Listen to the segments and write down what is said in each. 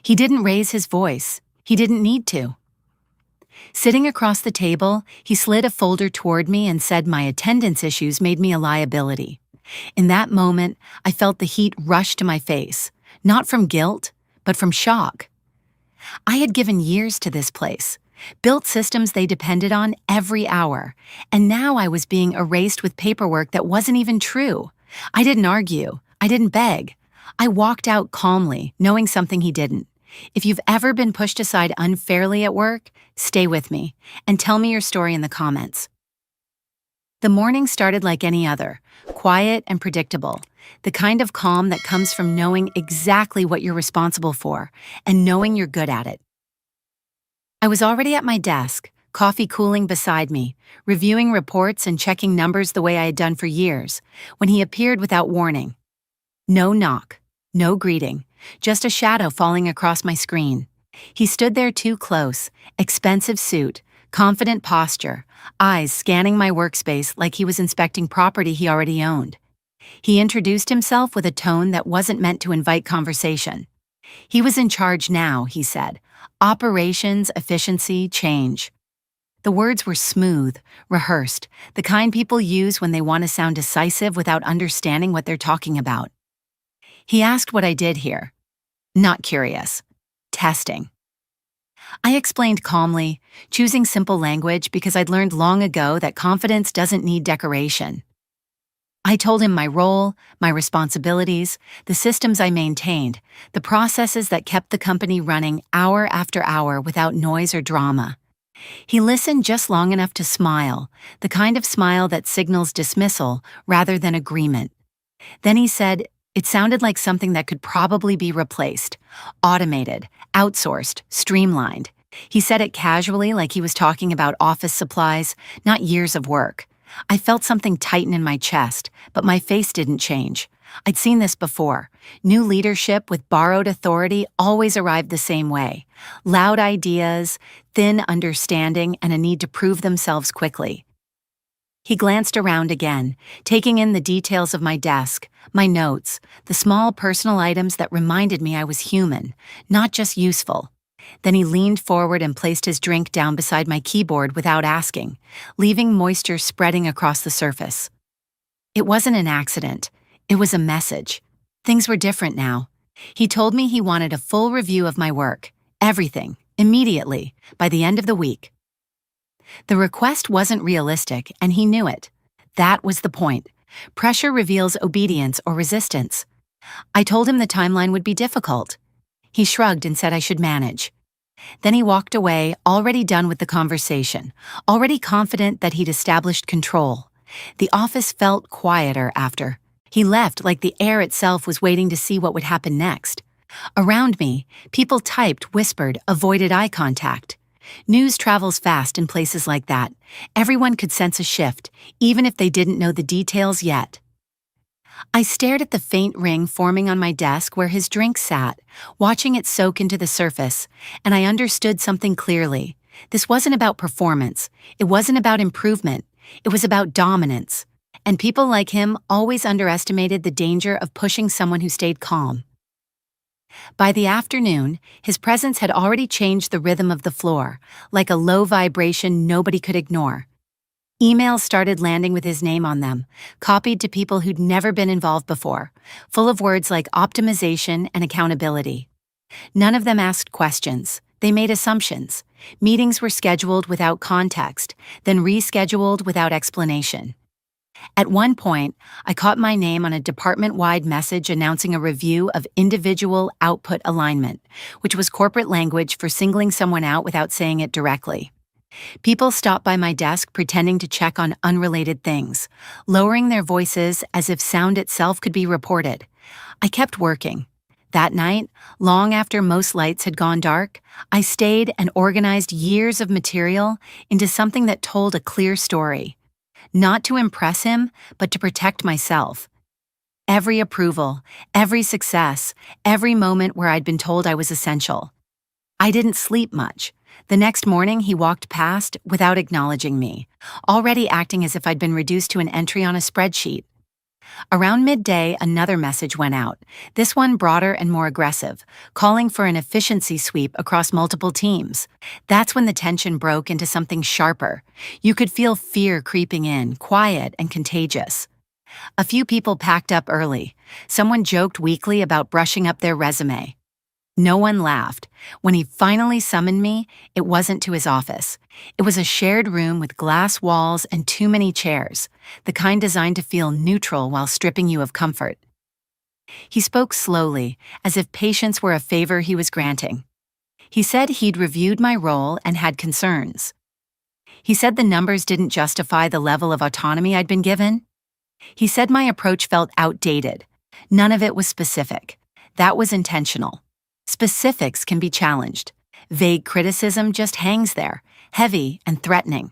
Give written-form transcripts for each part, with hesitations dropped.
He didn't raise his voice. He didn't need to. Sitting across the table, he slid a folder toward me and said my attendance issues made me a liability. In that moment, I felt the heat rush to my face, not from guilt, but from shock. I had given years to this place, built systems they depended on every hour, and now I was being erased with paperwork that wasn't even true. I didn't argue. I didn't beg. I walked out calmly, knowing something he didn't. If you've ever been pushed aside unfairly at work, stay with me and tell me your story in the comments. The morning started like any other, quiet and predictable, the kind of calm that comes from knowing exactly what you're responsible for and knowing you're good at it. I was already at my desk, coffee cooling beside me, reviewing reports and checking numbers the way I had done for years, when he appeared without warning. No knock, no greeting, just a shadow falling across my screen. He stood there too close, expensive suit, confident posture, eyes scanning my workspace like he was inspecting property he already owned. He introduced himself with a tone that wasn't meant to invite conversation. He was in charge now, he said. Operations, efficiency, change. The words were smooth, rehearsed, the kind people use when they want to sound decisive without understanding what they're talking about. He asked what I did here. Not curious. Testing. I explained calmly, choosing simple language because I'd learned long ago that confidence doesn't need decoration. I told him my role, my responsibilities, the systems I maintained, the processes that kept the company running hour after hour without noise or drama. He listened just long enough to smile, the kind of smile that signals dismissal rather than agreement. Then he said, it sounded like something that could probably be replaced, automated, outsourced, streamlined. He said it casually like he was talking about office supplies, not years of work. I felt something tighten in my chest, but my face didn't change. I'd seen this before. New leadership with borrowed authority always arrived the same way. Loud ideas, thin understanding, and a need to prove themselves quickly. He glanced around again, taking in the details of my desk, my notes, the small personal items that reminded me I was human, not just useful. Then he leaned forward and placed his drink down beside my keyboard without asking, leaving moisture spreading across the surface. It wasn't an accident. It was a message. Things were different now. He told me he wanted a full review of my work, everything, immediately, by the end of the week. The request wasn't realistic, and he knew it. That was the point. Pressure reveals obedience or resistance. I told him the timeline would be difficult. He shrugged and said I should manage. Then he walked away, already done with the conversation, already confident that he'd established control. The office felt quieter after. He left like the air itself was waiting to see what would happen next. Around me, people typed, whispered, avoided eye contact. News travels fast in places like that. Everyone could sense a shift, even if they didn't know the details yet. I stared at the faint ring forming on my desk where his drink sat, watching it soak into the surface, and I understood something clearly. This wasn't about performance. It wasn't about improvement. It was about dominance. And people like him always underestimated the danger of pushing someone who stayed calm. By the afternoon, his presence had already changed the rhythm of the floor, like a low vibration nobody could ignore. Emails started landing with his name on them, copied to people who'd never been involved before, full of words like optimization and accountability. None of them asked questions. They made assumptions. Meetings were scheduled without context, then rescheduled without explanation. At one point, I caught my name on a department-wide message announcing a review of individual output alignment, which was corporate language for singling someone out without saying it directly. People stopped by my desk pretending to check on unrelated things, lowering their voices as if sound itself could be reported. I kept working. That night, long after most lights had gone dark, I stayed and organized years of material into something that told a clear story. Not to impress him, but to protect myself. Every approval, every success, every moment where I'd been told I was essential. I didn't sleep much. The next morning, he walked past without acknowledging me, already acting as if I'd been reduced to an entry on a spreadsheet. Around midday, another message went out, this one broader and more aggressive, calling for an efficiency sweep across multiple teams. That's when the tension broke into something sharper. You could feel fear creeping in, quiet and contagious. A few people packed up early. Someone joked weakly about brushing up their resume. No one laughed. When he finally summoned me, it wasn't to his office. It was a shared room with glass walls and too many chairs, the kind designed to feel neutral while stripping you of comfort. He spoke slowly, as if patience were a favor he was granting. He said he'd reviewed my role and had concerns. He said the numbers didn't justify the level of autonomy I'd been given. He said my approach felt outdated. None of it was specific. That was intentional. Specifics can be challenged. Vague criticism just hangs there, heavy and threatening.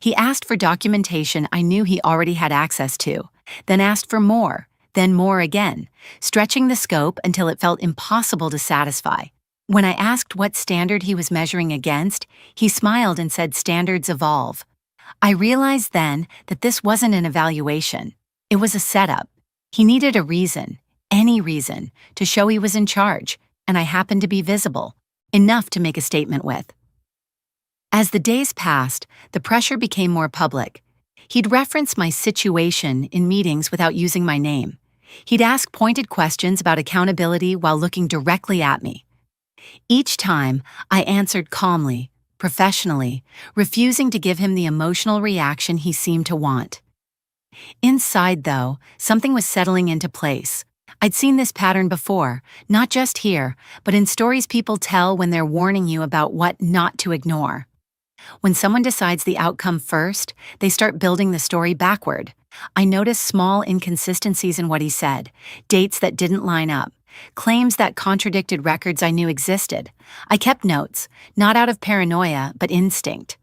He asked for documentation I knew he already had access to, then asked for more, then more again, stretching the scope until it felt impossible to satisfy. When I asked what standard he was measuring against, he smiled and said standards evolve. I realized then that this wasn't an evaluation. It was a setup. He needed a reason, any reason, to show he was in charge, and I happened to be visible, enough to make a statement with. As the days passed, the pressure became more public. He'd reference my situation in meetings without using my name. He'd ask pointed questions about accountability while looking directly at me. Each time, I answered calmly, professionally, refusing to give him the emotional reaction he seemed to want. Inside, though, something was settling into place. I'd seen this pattern before, not just here, but in stories people tell when they're warning you about what not to ignore. When someone decides the outcome first, they start building the story backward. I noticed small inconsistencies in what he said, dates that didn't line up, claims that contradicted records I knew existed. I kept notes, not out of paranoia, but instinct.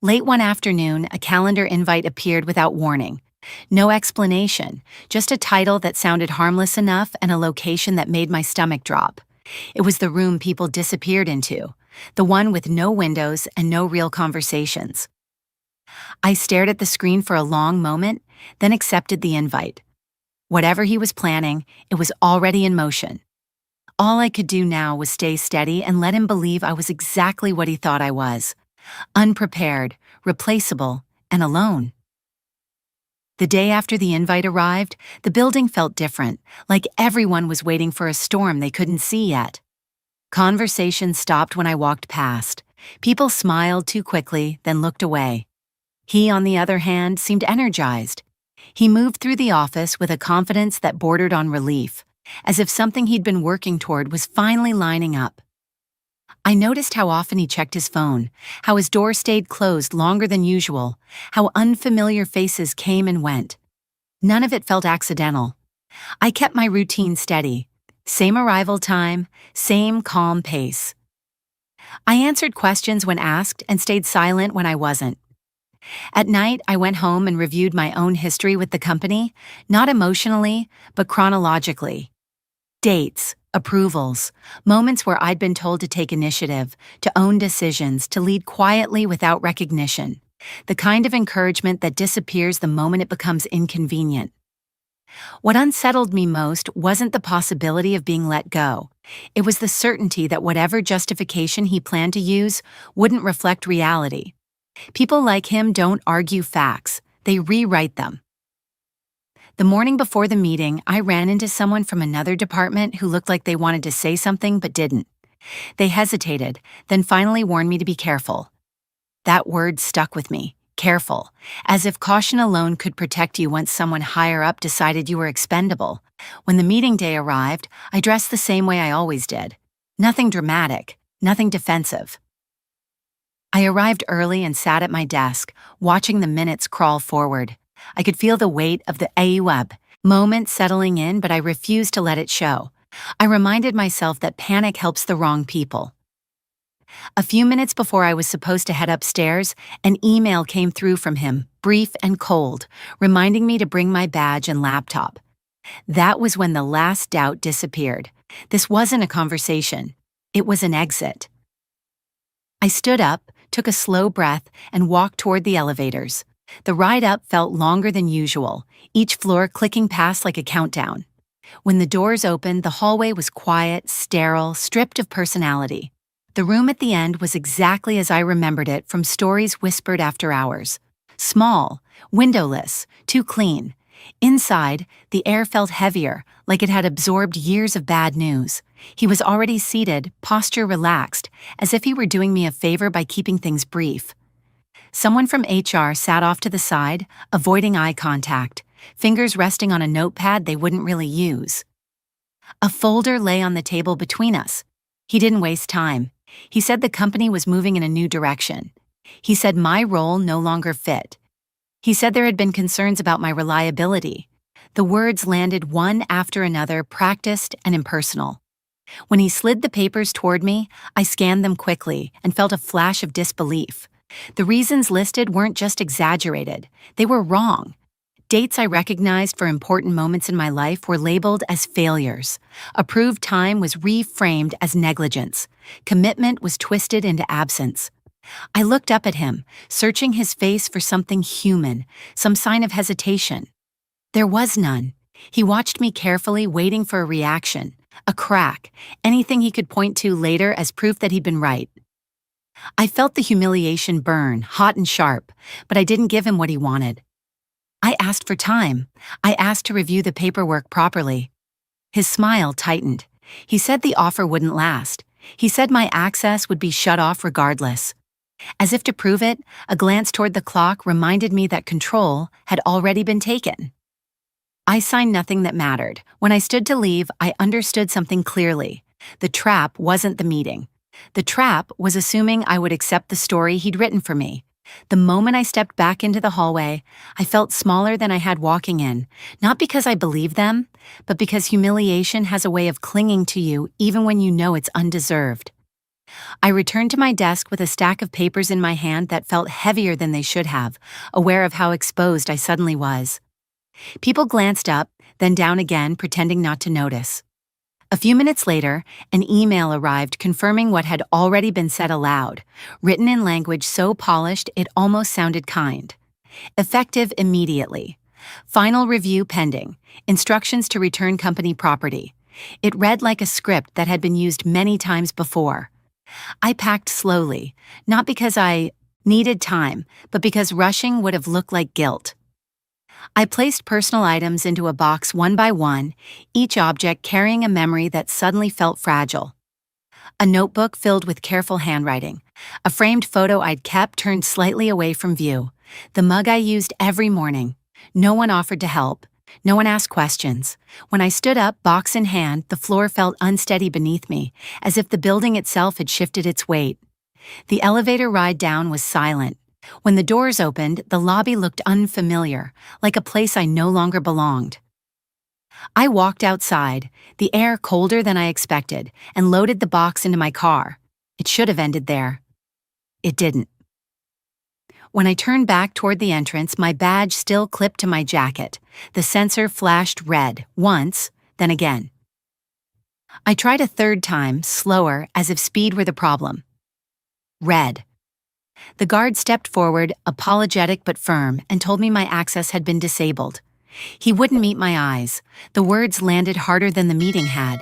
Late one afternoon, a calendar invite appeared without warning. No explanation, just a title that sounded harmless enough and a location that made my stomach drop. It was the room people disappeared into, the one with no windows and no real conversations. I stared at the screen for a long moment, then accepted the invite. Whatever he was planning, it was already in motion. All I could do now was stay steady and let him believe I was exactly what he thought I was: unprepared, replaceable, and alone. The day after the invite arrived, the building felt different, like everyone was waiting for a storm they couldn't see yet. Conversation stopped when I walked past. People smiled too quickly, then looked away. He, on the other hand, seemed energized. He moved through the office with a confidence that bordered on relief, as if something he'd been working toward was finally lining up. I noticed how often he checked his phone, how his door stayed closed longer than usual, how unfamiliar faces came and went. None of it felt accidental. I kept my routine steady. Same arrival time, same calm pace. I answered questions when asked and stayed silent when I wasn't. At night, I went home and reviewed my own history with the company, not emotionally, but chronologically. Dates, approvals, moments where I'd been told to take initiative, to own decisions, to lead quietly without recognition. The kind of encouragement that disappears the moment it becomes inconvenient. What unsettled me most wasn't the possibility of being let go. It was the certainty that whatever justification he planned to use wouldn't reflect reality. People like him don't argue facts, they rewrite them. The morning before the meeting, I ran into someone from another department who looked like they wanted to say something but didn't. They hesitated, then finally warned me to be careful. That word stuck with me, careful, as if caution alone could protect you once someone higher up decided you were expendable. When the meeting day arrived, I dressed the same way I always did. Nothing dramatic, nothing defensive. I arrived early and sat at my desk, watching the minutes crawl forward. I could feel the weight of the AUAB moment settling in, but I refused to let it show. I reminded myself that panic helps the wrong people. A few minutes before I was supposed to head upstairs, an email came through from him, brief and cold, reminding me to bring my badge and laptop. That was when the last doubt disappeared. This wasn't a conversation. It was an exit. I stood up, took a slow breath, and walked toward the elevators. The ride up felt longer than usual, each floor clicking past like a countdown. When the doors opened, the hallway was quiet, sterile, stripped of personality. The room at the end was exactly as I remembered it from stories whispered after hours. Small, windowless, too clean. Inside, the air felt heavier, like it had absorbed years of bad news. He was already seated, posture relaxed, as if he were doing me a favor by keeping things brief. Someone from HR sat off to the side, avoiding eye contact, fingers resting on a notepad they wouldn't really use. A folder lay on the table between us. He didn't waste time. He said the company was moving in a new direction. He said my role no longer fit. He said there had been concerns about my reliability. The words landed one after another, practiced and impersonal. When he slid the papers toward me, I scanned them quickly and felt a flash of disbelief. The reasons listed weren't just exaggerated, they were wrong. Dates I recognized for important moments in my life were labeled as failures. Approved time was reframed as negligence. Commitment was twisted into absence. I looked up at him, searching his face for something human, some sign of hesitation. There was none. He watched me carefully, waiting for a reaction, a crack, anything he could point to later as proof that he'd been right. I felt the humiliation burn, hot and sharp, but I didn't give him what he wanted. I asked for time. I asked to review the paperwork properly. His smile tightened. He said the offer wouldn't last. He said my access would be shut off regardless. As if to prove it, a glance toward the clock reminded me that control had already been taken. I signed nothing that mattered. When I stood to leave, I understood something clearly. The trap wasn't the meeting. The trap was assuming I would accept the story he'd written for me. The moment I stepped back into the hallway, I felt smaller than I had walking in, not because I believed them, but because humiliation has a way of clinging to you even when you know it's undeserved. I returned to my desk with a stack of papers in my hand that felt heavier than they should have, aware of how exposed I suddenly was. People glanced up, then down again, pretending not to notice. A few minutes later, an email arrived confirming what had already been said aloud, written in language so polished it almost sounded kind. Effective immediately. Final review pending. Instructions to return company property. It read like a script that had been used many times before. I packed slowly, not because I needed time, but because rushing would have looked like guilt. I placed personal items into a box one by one, each object carrying a memory that suddenly felt fragile. A notebook filled with careful handwriting, a framed photo I'd kept turned slightly away from view, the mug I used every morning. No one offered to help. No one asked questions. When I stood up, box in hand, the floor felt unsteady beneath me, as if the building itself had shifted its weight. The elevator ride down was silent. When the doors opened, the lobby looked unfamiliar, like a place I no longer belonged. I walked outside, the air colder than I expected, and loaded the box into my car. It should have ended there. It didn't. When I turned back toward the entrance, my badge still clipped to my jacket. The sensor flashed red, once, then again. I tried a third time, slower, as if speed were the problem. Red. The guard stepped forward, apologetic but firm, and told me my access had been disabled. He wouldn't meet my eyes. The words landed harder than the meeting had.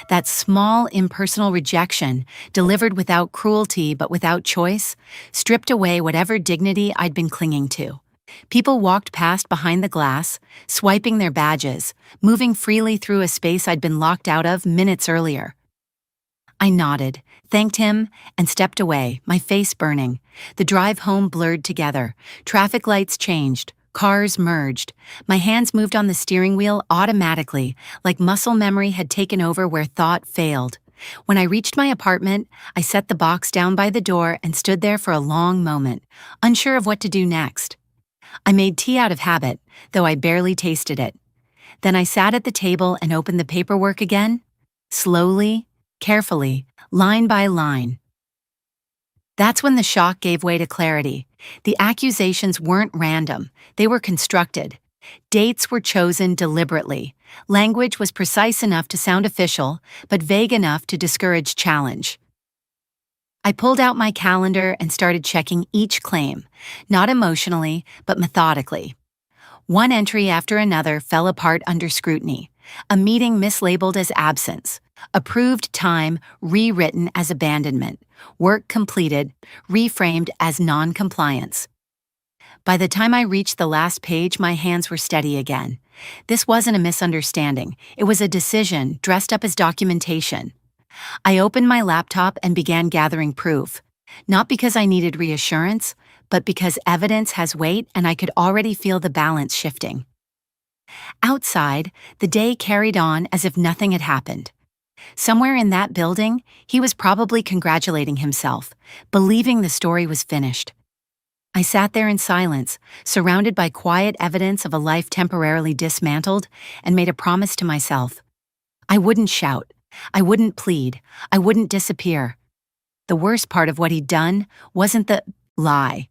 That small, impersonal rejection, delivered without cruelty but without choice, stripped away whatever dignity I'd been clinging to. People walked past behind the glass, swiping their badges, moving freely through a space I'd been locked out of minutes earlier. I nodded, thanked him, and stepped away, my face burning. The drive home blurred together. Traffic lights changed. Cars merged. My hands moved on the steering wheel automatically, like muscle memory had taken over where thought failed. When I reached my apartment, I set the box down by the door and stood there for a long moment, unsure of what to do next. I made tea out of habit, though I barely tasted it. Then I sat at the table and opened the paperwork again, slowly, carefully, line by line. That's when the shock gave way to clarity. The accusations weren't random, they were constructed. Dates were chosen deliberately. Language was precise enough to sound official, but vague enough to discourage challenge. I pulled out my calendar and started checking each claim, not emotionally, but methodically. One entry after another fell apart under scrutiny. A meeting mislabeled as absence. Approved time rewritten as abandonment. Work completed, reframed as non-compliance. By the time I reached the last page, my hands were steady again. This wasn't a misunderstanding. It was a decision dressed up as documentation. I opened my laptop and began gathering proof. Not because I needed reassurance, but because evidence has weight and I could already feel the balance shifting. Outside, the day carried on as if nothing had happened. Somewhere in that building, he was probably congratulating himself, believing the story was finished. I sat there in silence, surrounded by quiet evidence of a life temporarily dismantled, and made a promise to myself. I wouldn't shout. I wouldn't plead. I wouldn't disappear. The worst part of what he'd done wasn't the lie.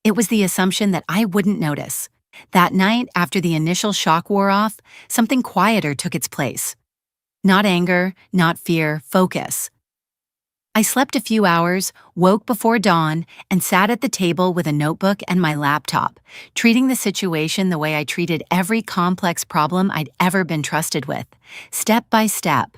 It was the assumption that I wouldn't notice. That night, after the initial shock wore off, something quieter took its place. Not anger, not fear, focus. I slept a few hours, woke before dawn, and sat at the table with a notebook and my laptop, treating the situation the way I treated every complex problem I'd ever been trusted with, step by step.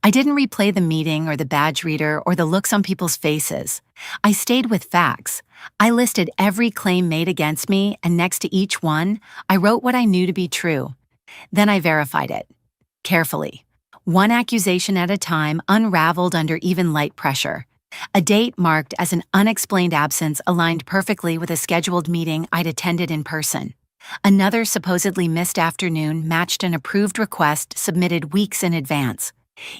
I didn't replay the meeting or the badge reader or the looks on people's faces. I stayed with facts. I listed every claim made against me, and next to each one, I wrote what I knew to be true. Then I verified it. Carefully. One accusation at a time, unraveled under even light pressure. A date marked as an unexplained absence aligned perfectly with a scheduled meeting I'd attended in person. Another supposedly missed afternoon matched an approved request submitted weeks in advance.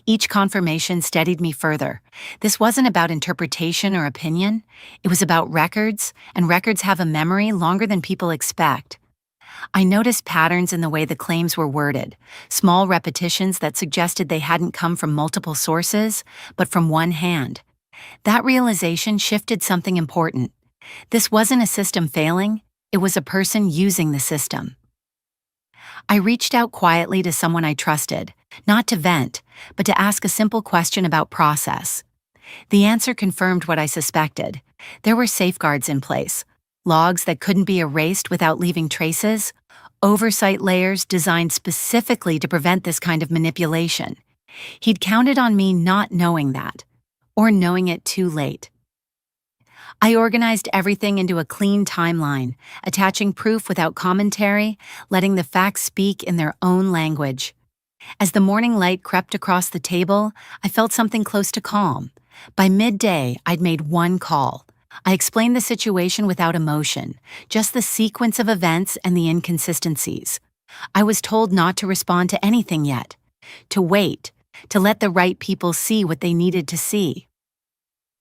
Each confirmation steadied me further. This wasn't about interpretation or opinion. It was about records, and records have a memory longer than people expect. I noticed patterns in the way the claims were worded, small repetitions that suggested they hadn't come from multiple sources, but from one hand. That realization shifted something important. This wasn't a system failing, it was a person using the system. I reached out quietly to someone I trusted, not to vent, but to ask a simple question about process. The answer confirmed what I suspected. There were safeguards in place. Logs that couldn't be erased without leaving traces, oversight layers designed specifically to prevent this kind of manipulation. He'd counted on me not knowing that, or knowing it too late. I organized everything into a clean timeline, attaching proof without commentary, letting the facts speak in their own language. As the morning light crept across the table, I felt something close to calm. By midday, I'd made one call. I explained the situation without emotion, just the sequence of events and the inconsistencies. I was told not to respond to anything yet, to wait, to let the right people see what they needed to see.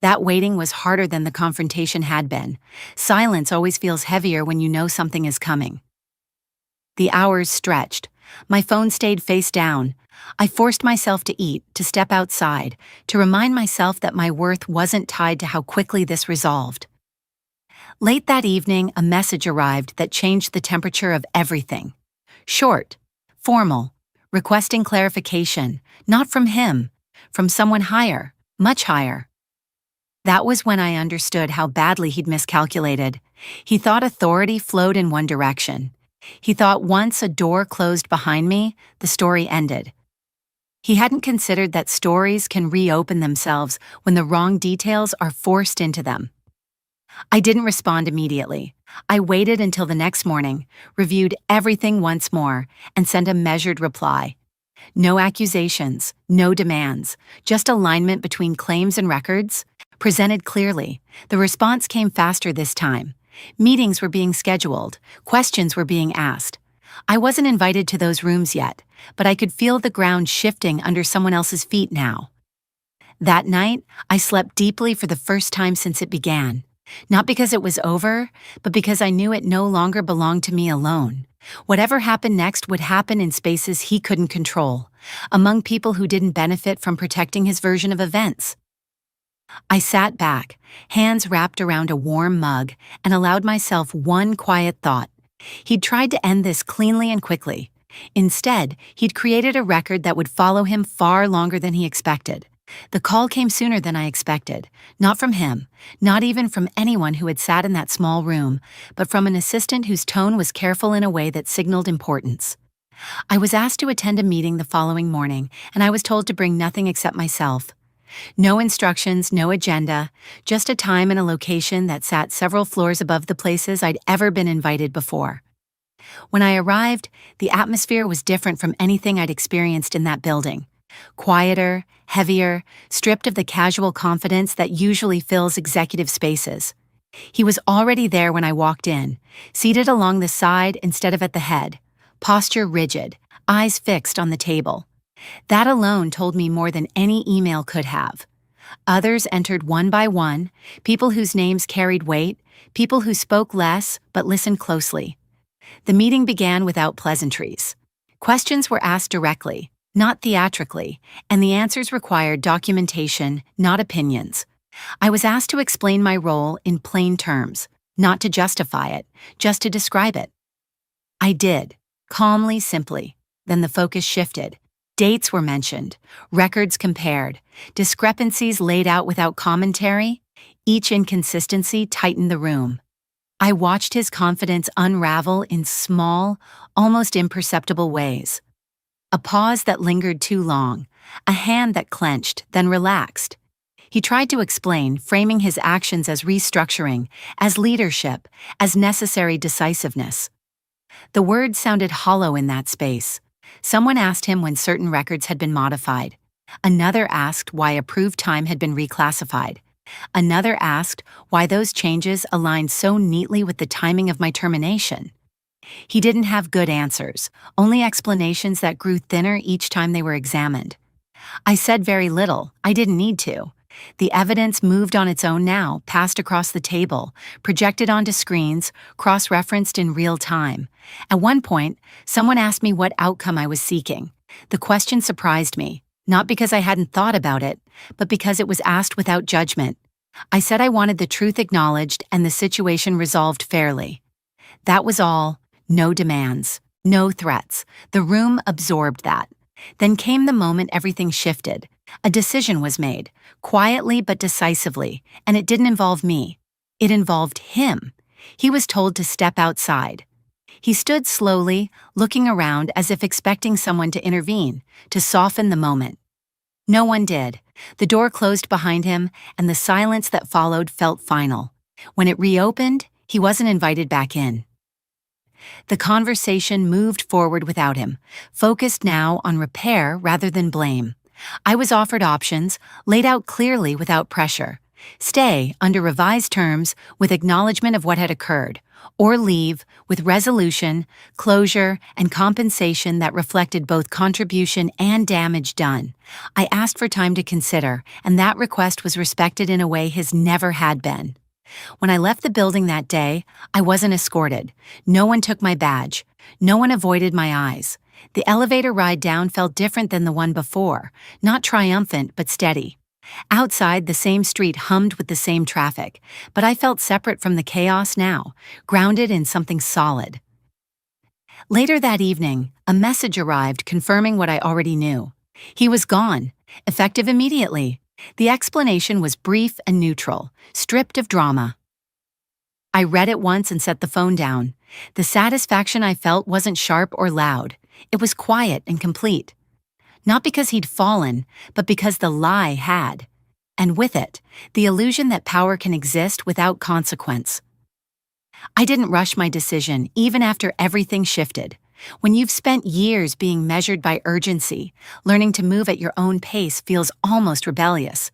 That waiting was harder than the confrontation had been. Silence always feels heavier when you know something is coming. The hours stretched. My phone stayed face down. I forced myself to eat, to step outside, to remind myself that my worth wasn't tied to how quickly this resolved. Late that evening, a message arrived that changed the temperature of everything. Short, formal, requesting clarification, not from him, from someone higher, much higher. That was when I understood how badly he'd miscalculated. He thought authority flowed in one direction. He thought once a door closed behind me, the story ended. He hadn't considered that stories can reopen themselves when the wrong details are forced into them. I didn't respond immediately. I waited until the next morning, reviewed everything once more, and sent a measured reply. No accusations, no demands, just alignment between claims and records. Presented clearly, the response came faster this time. Meetings were being scheduled, questions were being asked. I wasn't invited to those rooms yet, but I could feel the ground shifting under someone else's feet now. That night, I slept deeply for the first time since it began. Not because it was over, but because I knew it no longer belonged to me alone. Whatever happened next would happen in spaces he couldn't control, among people who didn't benefit from protecting his version of events. I sat back, hands wrapped around a warm mug, and allowed myself one quiet thought. He'd tried to end this cleanly and quickly. Instead, he'd created a record that would follow him far longer than he expected. The call came sooner than I expected, not from him, not even from anyone who had sat in that small room, but from an assistant whose tone was careful in a way that signaled importance. I was asked to attend a meeting the following morning, and I was told to bring nothing except myself. No instructions, no agenda, just a time and a location that sat several floors above the places I'd ever been invited before. When I arrived, the atmosphere was different from anything I'd experienced in that building. Quieter, heavier, stripped of the casual confidence that usually fills executive spaces. He was already there when I walked in, seated along the side instead of at the head, posture rigid, eyes fixed on the table. That alone told me more than any email could have. Others entered one by one, people whose names carried weight, people who spoke less but listened closely. The meeting began without pleasantries. Questions were asked directly, not theatrically, and the answers required documentation, not opinions. I was asked to explain my role in plain terms, not to justify it, just to describe it. I did, calmly, simply. Then the focus shifted. Dates were mentioned, records compared, discrepancies laid out without commentary. Each inconsistency tightened the room. I watched his confidence unravel in small, almost imperceptible ways. A pause that lingered too long, a hand that clenched, then relaxed. He tried to explain, framing his actions as restructuring, as leadership, as necessary decisiveness. The words sounded hollow in that space. Someone asked him when certain records had been modified. Another asked why approved time had been reclassified. Another asked why those changes aligned so neatly with the timing of my termination. He didn't have good answers, only explanations that grew thinner each time they were examined. I said very little. I didn't need to. The evidence moved on its own now, passed across the table, projected onto screens, cross-referenced in real time. At one point, someone asked me what outcome I was seeking. The question surprised me, not because I hadn't thought about it, but because it was asked without judgment. I said I wanted the truth acknowledged and the situation resolved fairly. That was all. No demands, no threats. The room absorbed that. Then came the moment everything shifted. A decision was made, quietly but decisively, and it didn't involve me. It involved him. He was told to step outside. He stood slowly, looking around as if expecting someone to intervene, to soften the moment. No one did. The door closed behind him, and the silence that followed felt final. When it reopened, he wasn't invited back in. The conversation moved forward without him, focused now on repair rather than blame. I was offered options, laid out clearly without pressure. Stay under revised terms with acknowledgement of what had occurred, or leave with resolution, closure, and compensation that reflected both contribution and damage done. I asked for time to consider, and that request was respected in a way his never had been. When I left the building that day, I wasn't escorted. No one took my badge. No one avoided my eyes. The elevator ride down felt different than the one before, not triumphant but steady. Outside, the same street hummed with the same traffic, but I felt separate from the chaos now, grounded in something solid. Later that evening, a message arrived confirming what I already knew. He was gone, effective immediately. The explanation was brief and neutral, stripped of drama. I read it once and set the phone down. The satisfaction I felt wasn't sharp or loud. It was quiet and complete. Not because he'd fallen, but because the lie had. And with it, the illusion that power can exist without consequence. I didn't rush my decision, even after everything shifted. When you've spent years being measured by urgency, learning to move at your own pace feels almost rebellious.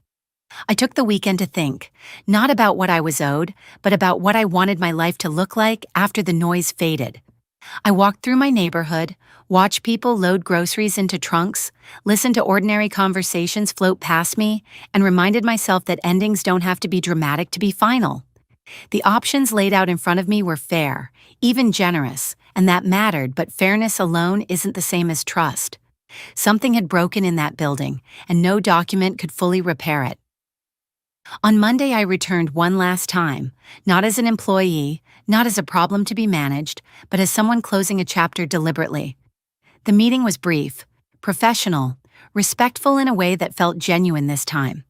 I took the weekend to think, not about what I was owed, but about what I wanted my life to look like after the noise faded. I walked through my neighborhood, watched people load groceries into trunks, listened to ordinary conversations float past me, and reminded myself that endings don't have to be dramatic to be final. The options laid out in front of me were fair, even generous, and that mattered, but fairness alone isn't the same as trust. Something had broken in that building, and no document could fully repair it. On Monday, I returned one last time, not as an employee, not as a problem to be managed, but as someone closing a chapter deliberately. The meeting was brief, professional, respectful in a way that felt genuine this time.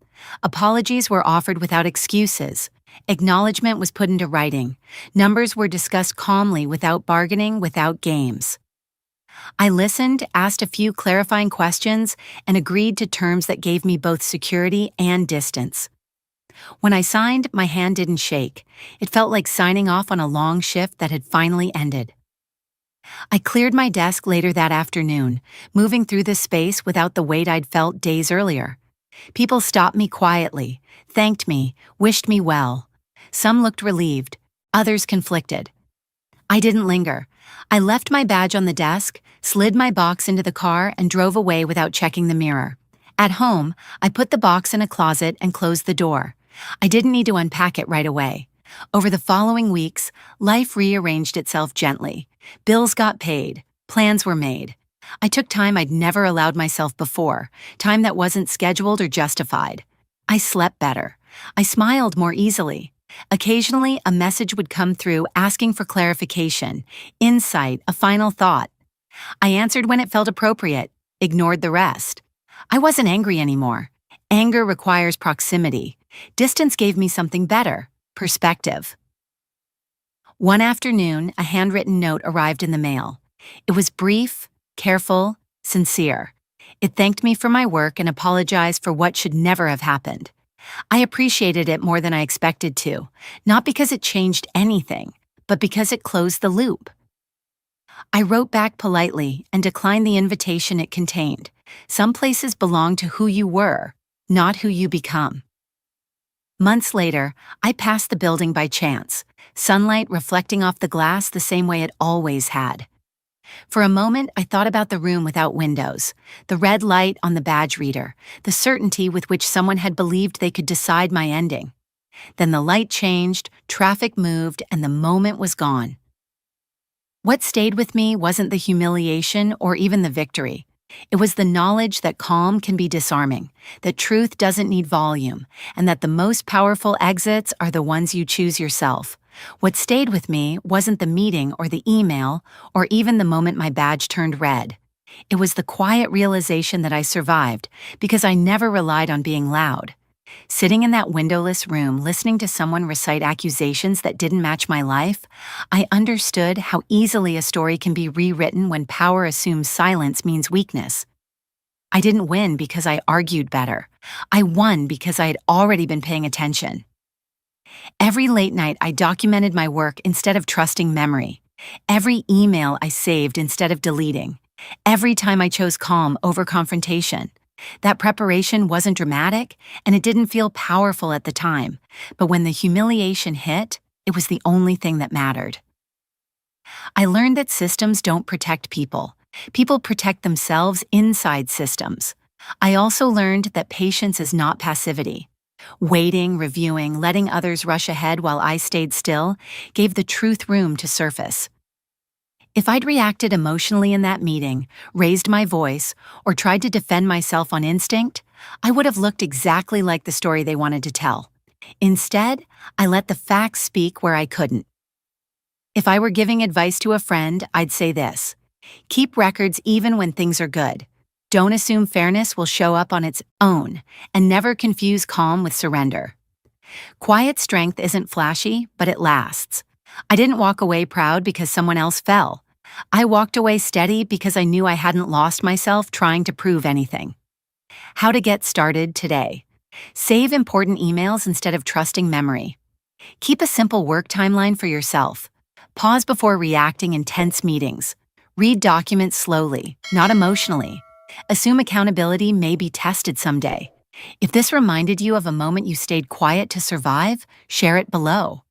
Apologies were offered without excuses. Acknowledgement was put into writing. Numbers were discussed calmly without bargaining, without games. I listened, asked a few clarifying questions, and agreed to terms that gave me both security and distance. When I signed, my hand didn't shake. It felt like signing off on a long shift that had finally ended. I cleared my desk later that afternoon, moving through the space without the weight I'd felt days earlier. People stopped me quietly, thanked me, wished me well. Some looked relieved, others conflicted. I didn't linger. I left my badge on the desk, slid my box into the car, and drove away without checking the mirror. At home, I put the box in a closet and closed the door. I didn't need to unpack it right away. Over the following weeks, life rearranged itself gently. Bills got paid. Plans were made. I took time I'd never allowed myself before, time that wasn't scheduled or justified. I slept better. I smiled more easily. Occasionally, a message would come through asking for clarification, insight, a final thought. I answered when it felt appropriate, ignored the rest. I wasn't angry anymore. Anger requires proximity. Distance gave me something better, perspective. One afternoon, a handwritten note arrived in the mail. It was brief, careful, sincere. It thanked me for my work and apologized for what should never have happened. I appreciated it more than I expected to, not because it changed anything, but because it closed the loop. I wrote back politely and declined the invitation it contained. Some places belong to who you were, not who you become. Months later, I passed the building by chance, sunlight reflecting off the glass the same way it always had. For a moment, I thought about the room without windows, the red light on the badge reader, the certainty with which someone had believed they could decide my ending. Then the light changed, traffic moved, and the moment was gone. What stayed with me wasn't the humiliation or even the victory. It was the knowledge that calm can be disarming, that truth doesn't need volume, and that the most powerful exits are the ones you choose yourself. What stayed with me wasn't the meeting or the email or even the moment my badge turned red. It was the quiet realization that I survived because I never relied on being loud. Sitting in that windowless room listening to someone recite accusations that didn't match my life, I understood how easily a story can be rewritten when power assumes silence means weakness. I didn't win because I argued better. I won because I had already been paying attention. Every late night, I documented my work instead of trusting memory. Every email I saved instead of deleting. Every time I chose calm over confrontation. That preparation wasn't dramatic, and it didn't feel powerful at the time, but when the humiliation hit, it was the only thing that mattered. I learned that systems don't protect people. People protect themselves inside systems. I also learned that patience is not passivity. Waiting, reviewing, letting others rush ahead while I stayed still gave the truth room to surface. If I'd reacted emotionally in that meeting, raised my voice, or tried to defend myself on instinct, I would have looked exactly like the story they wanted to tell. Instead, I let the facts speak where I couldn't. If I were giving advice to a friend, I'd say this: keep records even when things are good. Don't assume fairness will show up on its own, and never confuse calm with surrender. Quiet strength isn't flashy, but it lasts. I didn't walk away proud because someone else fell. I walked away steady because I knew I hadn't lost myself trying to prove anything. How to get started today. Save important emails instead of trusting memory. Keep a simple work timeline for yourself. Pause before reacting in tense meetings. Read documents slowly, not emotionally. Assume accountability may be tested someday. If this reminded you of a moment you stayed quiet to survive, share it below.